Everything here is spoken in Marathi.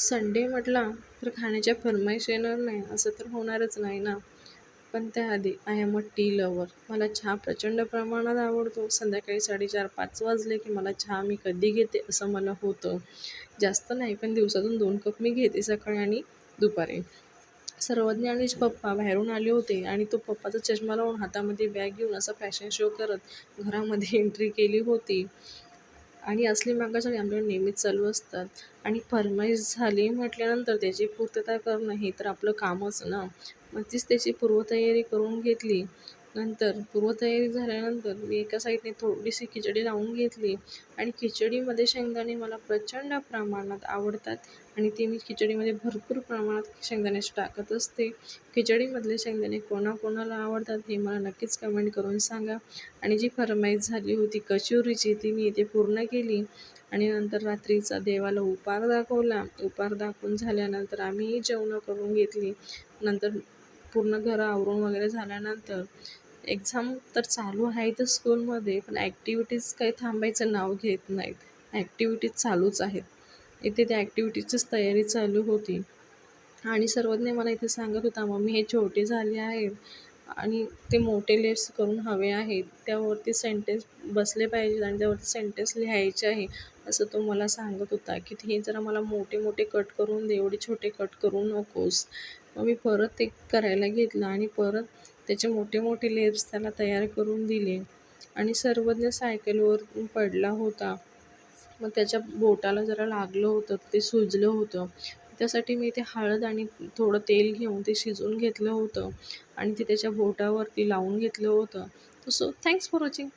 संडे म्हटला तर खाण्याच्या फर्माईश येणार नाही असं तर होणारच नाही ना. पण त्याआधी I am a tea lover. मला चहा प्रचंड प्रमाणात आवडतो. संध्याकाळी 4:30-5 वाजले की मला चहा मी कधी घेते असं मला होतं. जास्त नाही, पण दिवसातून 2 कप मी घेते, सकाळी आणि दुपारी. सर्वज्ञ आणि पप्पा बाहेरून आले होते आणि तो पप्पाचा चष्मा लावून हातामध्ये बॅग घेऊन असा फॅशन शो करत घरामध्ये एंट्री केली होती. आणि असली मागासळी आमच्याकडे नेहमीच चालू असतात. आणि फर्माईश झाली म्हटल्यानंतर त्याची पूर्तता करणं हे तर आपलं कामच ना. मग तीच त्याची पूर्वतयारी करून घेतली. नंतर पूर्वतयारी झाल्यानंतर मी एका साईडने थोडीशी खिचडी लावून घेतली. आणि खिचडीमध्ये शेंगदाणे मला प्रचंड प्रमाणात आवडतात आणि ते मी खिचडीमध्ये भरपूर प्रमाणात शेंगदाणे टाकत असते. खिचडीमधले शेंगदाणे कोणाकोणाला आवडतात हे मला नक्कीच कमेंट करून सांगा. आणि जी फर्माईश झाली होती कचोरीची ती मी इथे पूर्ण केली. आणि नंतर रात्रीचा देवाला उपार दाखवला. उपार दाखवून झाल्यानंतर आम्हीही जेवणं करून घेतली. नंतर पूर्ण घरं आवरून वगैरे झाल्यानंतर एक्झाम तर चालू आहेतच स्कूलमध्ये, पण ॲक्टिव्हिटीज काही थांबायचं नाव घेत नाहीत. ॲक्टिव्हिटीज चालूच आहेत. इथे त्या ॲक्टिव्हिटीजचीच तयारी चालू होती. आणि सर्वज्ञ मला इथे सांगत होता, "मम्मी हे छोटे झाले आहेत आणि ते मोठे लेट्स करून हवे आहेत. त्यावरती सेंटेन्स बसले पाहिजेत आणि त्यावरती सेंटेन्स लिहायचे आहे." असं तो मला सांगत होता, की "हे जरा मला मोठे मोठे कट करून दे, एवढे छोटे कट करू नकोस." मग मी परत ते करायला घेतलं आणि परत त्याचे मोठे मोठे लेप्स त्याला तयार करून दिले. आणि सर्वज्ञ सायकलवरून पडला होता. मग त्याच्या बोटाला जरा लागलं होतं, ते सुजलं होतं. त्यासाठी मी ते हळद आणि थोडं तेल घेऊन ते शिजवून घेतलं होतं आणि ते त्याच्या बोटावरती लावून घेतलं होतं. So thanks for watching.